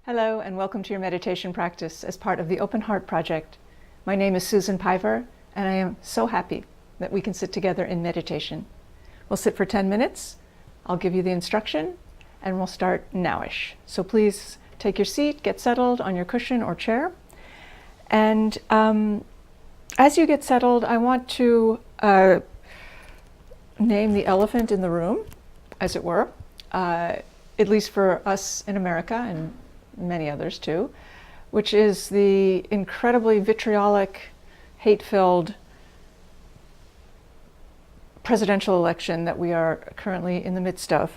Hello and welcome to your meditation practice as part of the Open Heart Project. My name is Susan Piver and I am so happy that we can sit together in meditation. We'll sit for 10 minutes, I'll give you the instruction, and we'll start nowish. So please take your seat, get settled on your cushion or chair. And as you get settled, I want to name the elephant in the room, as it were, at least for us in America and many others too, which is the incredibly vitriolic, hate-filled presidential election that we are currently in the midst of,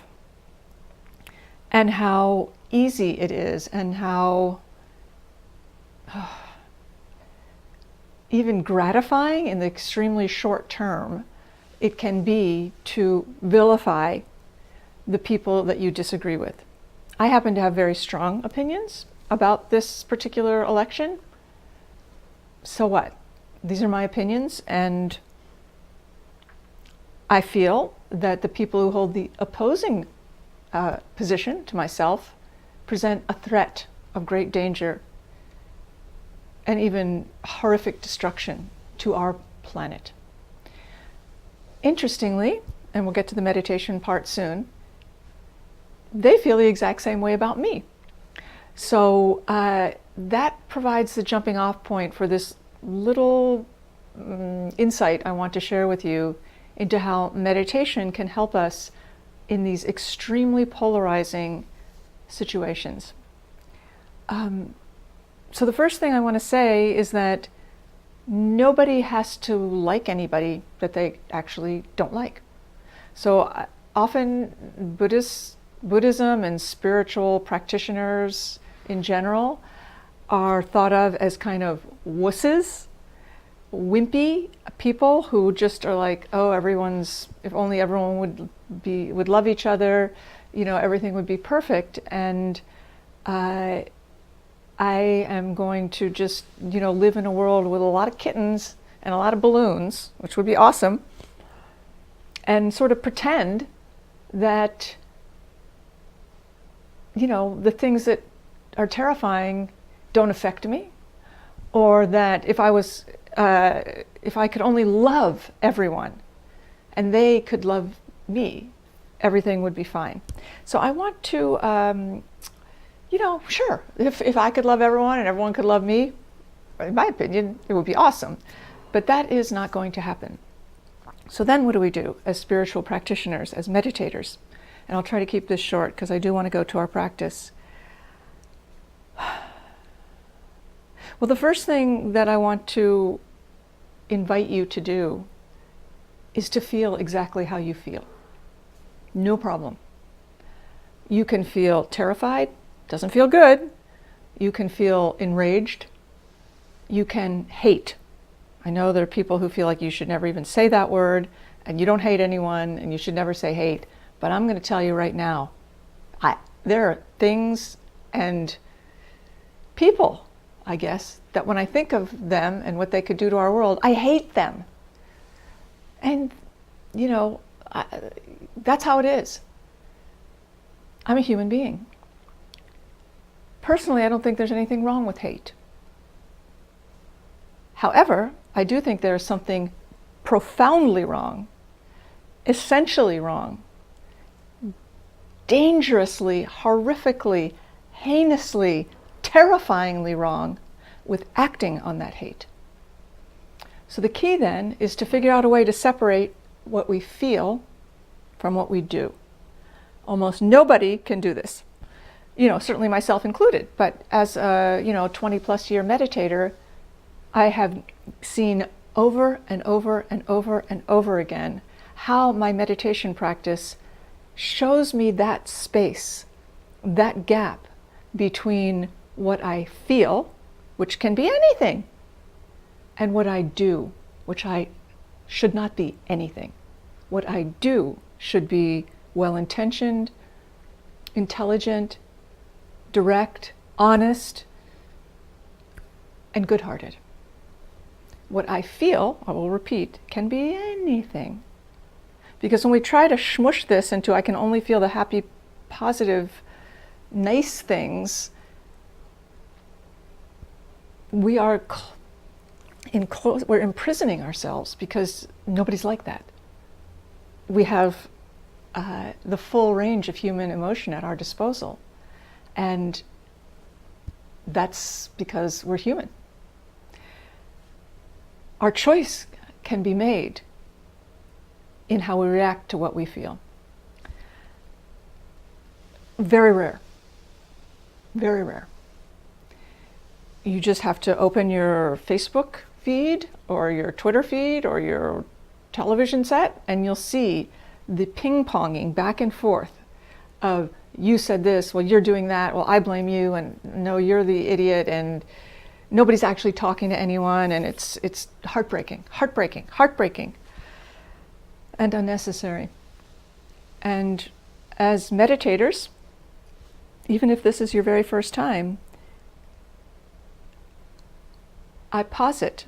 and how easy it is and how even gratifying in the extremely short term it can be to vilify the people that you disagree with. I happen to have very strong opinions about this particular election. So what? These are my opinions, and I feel that the people who hold the opposing position to myself present a threat of great danger and even horrific destruction to our planet. Interestingly, and we'll get to the meditation part soon, they feel the exact same way about me. So that provides the jumping off point for this little insight I want to share with you into how meditation can help us in these extremely polarizing situations. So the first thing I want to say is that nobody has to like anybody that they actually don't like. So often Buddhism and spiritual practitioners in general are thought of as kind of wusses, wimpy people who just are like, oh, if only everyone would love each other, everything would be perfect. And I am going to just, live in a world with a lot of kittens and a lot of balloons, which would be awesome, and sort of pretend that the things that are terrifying don't affect me, or that if I could only love everyone and they could love me, everything would be fine. So I want to, sure, if I could love everyone and everyone could love me, in my opinion, it would be awesome. But that is not going to happen. So then what do we do as spiritual practitioners, as meditators? And I'll try to keep this short because I do want to go to our practice. Well, the first thing that I want to invite you to do is to feel exactly how you feel. No problem. You can feel terrified, doesn't feel good. You can feel enraged. You can hate. I know there are people who feel like you should never even say that word, and you don't hate anyone, and you should never say hate. But I'm going to tell you right now, there are things and people, I guess, that when I think of them and what they could do to our world, I hate them. And, that's how it is. I'm a human being. Personally, I don't think there's anything wrong with hate. However, I do think there's something profoundly wrong, essentially wrong, dangerously, horrifically, heinously, terrifyingly wrong with acting on that hate. So the key then is to figure out a way to separate what we feel from what we do. Almost nobody can do this, certainly myself included, but as a 20 plus year meditator, I have seen over and over and over and over again how my meditation practice shows me that space, that gap between what I feel, which can be anything, and what I do, which I should not be anything. What I do should be well-intentioned, intelligent, direct, honest, and good-hearted. What I feel, I will repeat, can be anything. Because when we try to smush this into I can only feel the happy, positive, nice things, we are we're imprisoning ourselves because nobody's like that. We have the full range of human emotion at our disposal, and that's because we're human. Our choice can be made in how we react to what we feel. Very rare. Very rare. You just have to open your Facebook feed or your Twitter feed or your television set, and you'll see the ping-ponging back and forth of, you said this, well, you're doing that, well, I blame you, and no, you're the idiot, and nobody's actually talking to anyone, and it's heartbreaking, heartbreaking, heartbreaking, and unnecessary. And as meditators, even if this is your very first time, I posit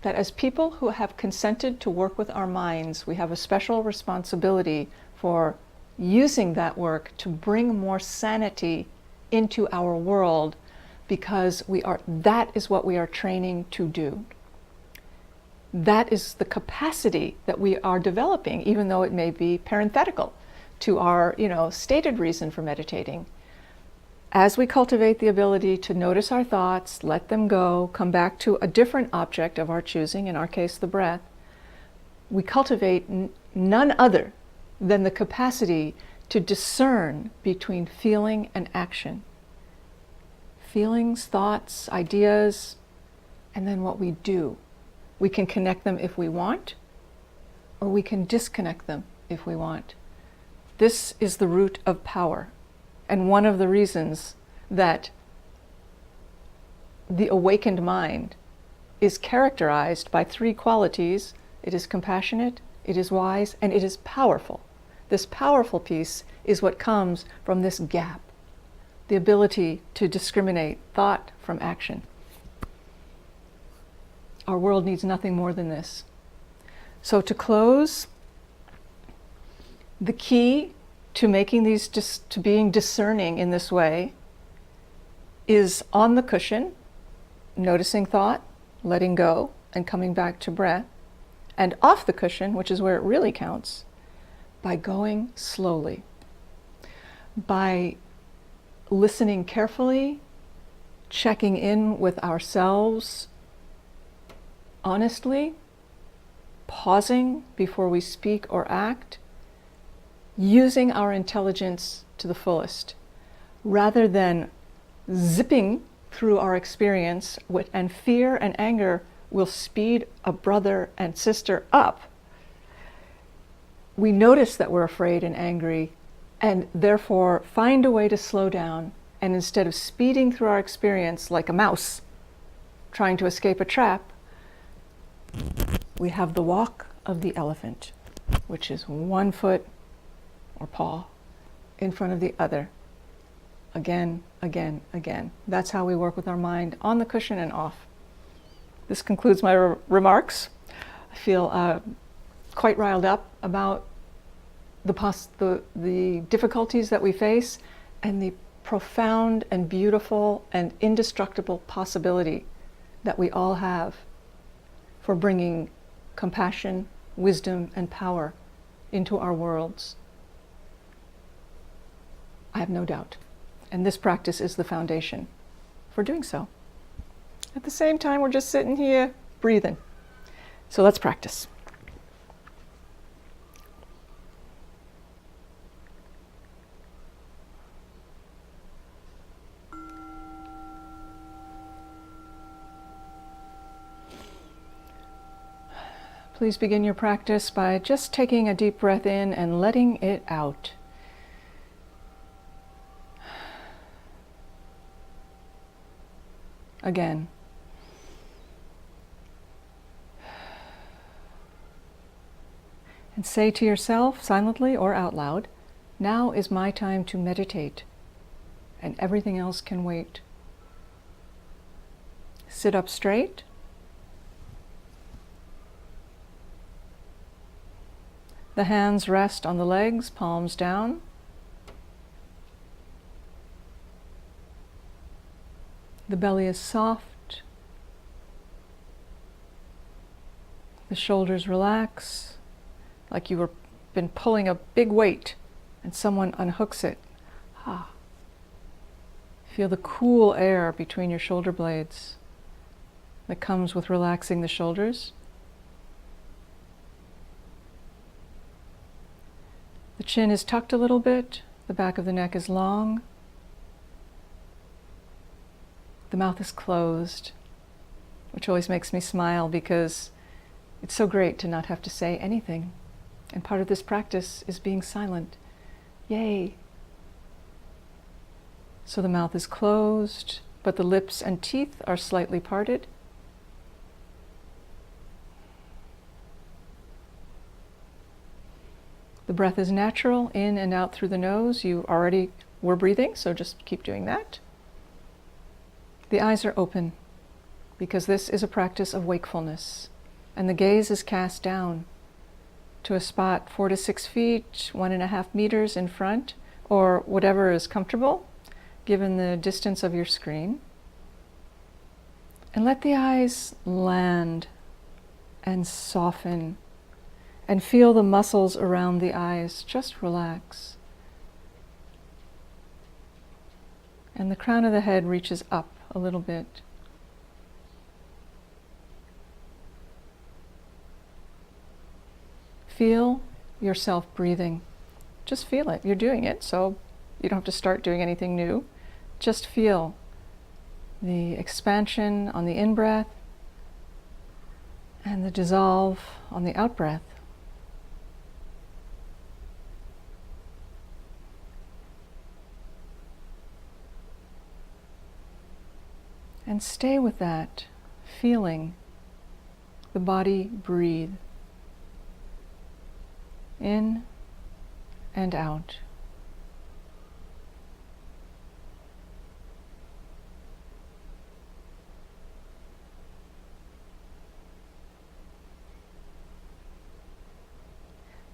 that as people who have consented to work with our minds, we have a special responsibility for using that work to bring more sanity into our world, because that is what we are training to do. That is the capacity that we are developing, even though it may be parenthetical to our, stated reason for meditating. As we cultivate the ability to notice our thoughts, let them go, come back to a different object of our choosing, in our case the breath, we cultivate none other than the capacity to discern between feeling and action. Feelings, thoughts, ideas, and then what we do. We can connect them if we want, or we can disconnect them if we want. This is the root of power, and one of the reasons that the awakened mind is characterized by three qualities. It is compassionate, it is wise, and it is powerful. This powerful piece is what comes from this gap, the ability to discriminate thought from action. Our world needs nothing more than this. So to close, the key to making to being discerning in this way is on the cushion, noticing thought, letting go, and coming back to breath, and off the cushion, which is where it really counts, by going slowly, by listening carefully, checking in with ourselves honestly, pausing before we speak or act, using our intelligence to the fullest, rather than zipping through our experience and fear and anger will speed a brother and sister up. We notice that we're afraid and angry, and therefore find a way to slow down, and instead of speeding through our experience like a mouse trying to escape a trap, we have the walk of the elephant, which is one foot or paw in front of the other. Again, again, again. That's how we work with our mind, on the cushion and off. This concludes my remarks. I feel quite riled up about the difficulties that we face, and the profound and beautiful and indestructible possibility that we all have for bringing compassion, wisdom, and power into our worlds. I have no doubt. And this practice is the foundation for doing so. At the same time, we're just sitting here breathing. So let's practice. Please begin your practice by just taking a deep breath in and letting it out. Again. And say to yourself, silently or out loud, now is my time to meditate, and everything else can wait. Sit up straight. The hands rest on the legs, palms down. The belly is soft. The shoulders relax, like you were been pulling a big weight and someone unhooks it. Ah. Feel the cool air between your shoulder blades that comes with relaxing the shoulders. The chin is tucked a little bit, the back of the neck is long, the mouth is closed, which always makes me smile because it's so great to not have to say anything. And part of this practice is being silent. Yay! So the mouth is closed, but the lips and teeth are slightly parted. The breath is natural, in and out through the nose. You already were breathing, so just keep doing that. The eyes are open, because this is a practice of wakefulness, and the gaze is cast down to a spot 4 to 6 feet, 1.5 meters in front, or whatever is comfortable, given the distance of your screen. And let the eyes land and soften, and feel the muscles around the eyes just relax. And the crown of the head reaches up a little bit. Feel yourself breathing. Just feel it. You're doing it, so you don't have to start doing anything new. Just feel the expansion on the in-breath and the dissolve on the out-breath. And stay with that, feeling the body breathe in and out.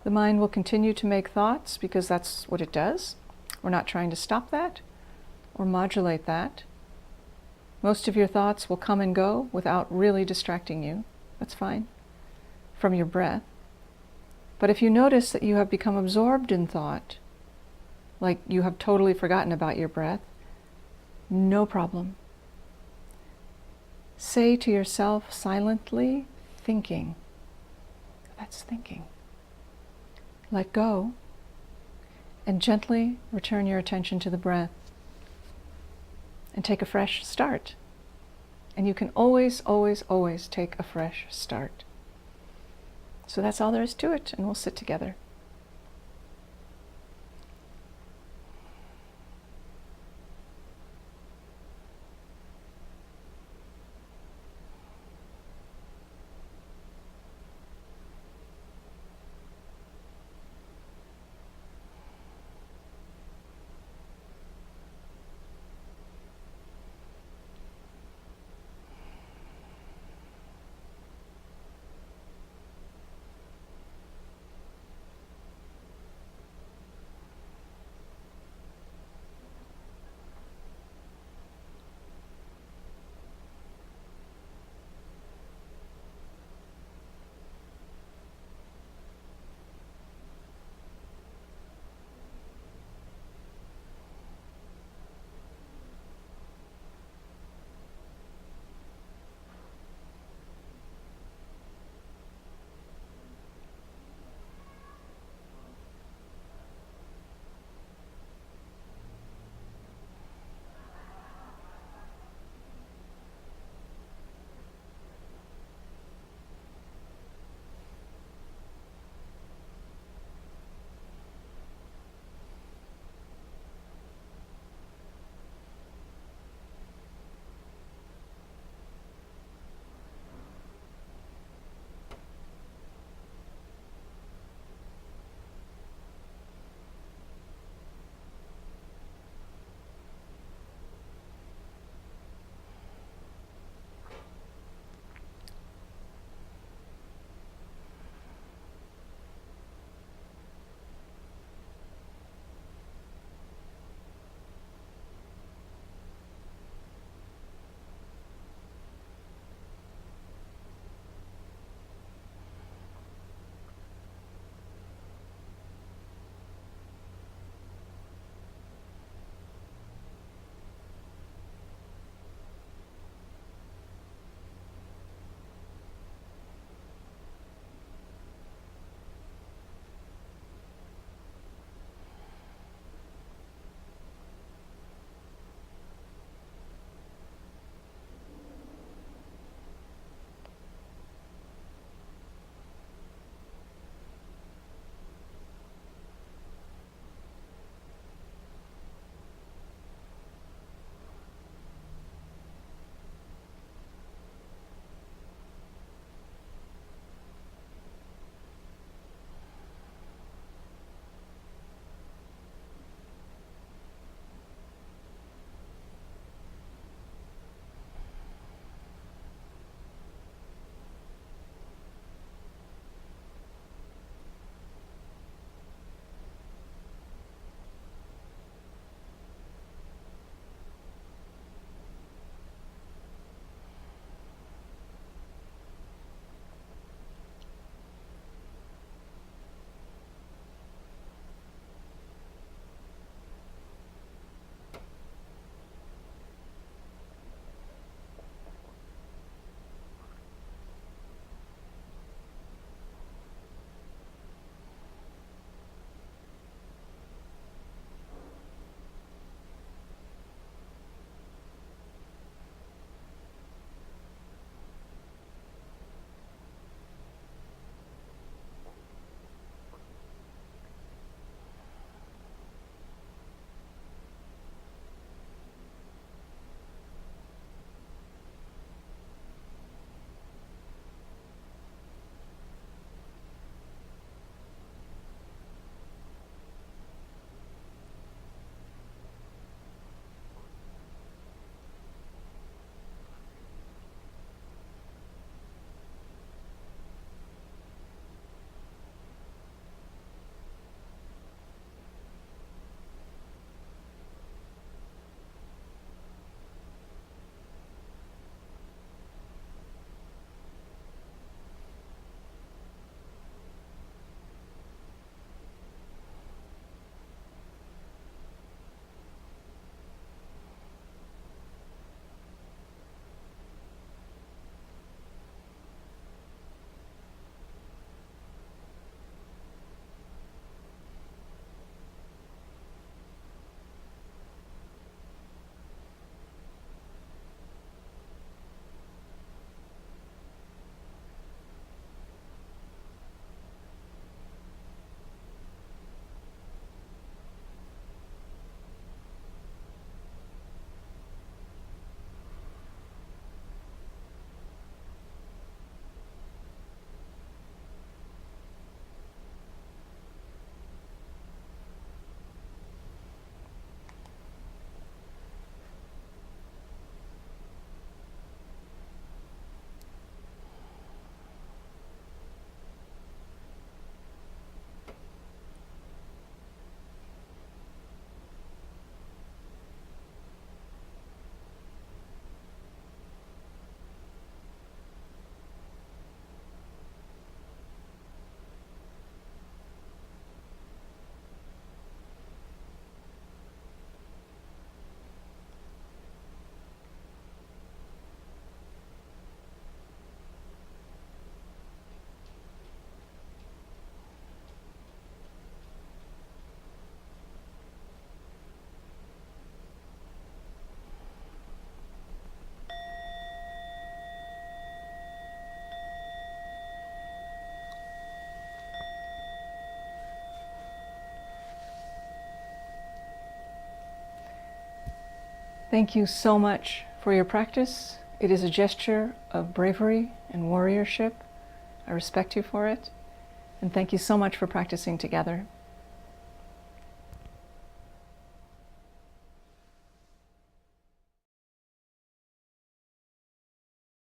The mind will continue to make thoughts because that's what it does. We're not trying to stop that or modulate that. Most of your thoughts will come and go without really distracting you. That's fine. From your breath. But if you notice that you have become absorbed in thought, like you have totally forgotten about your breath, no problem. Say to yourself silently, thinking. That's thinking. Let go and gently return your attention to the breath and take a fresh start. And you can always, always, always take a fresh start. So that's all there is to it, and we'll sit together. Thank you so much for your practice. It is a gesture of bravery and warriorship. I respect you for it. And thank you so much for practicing together.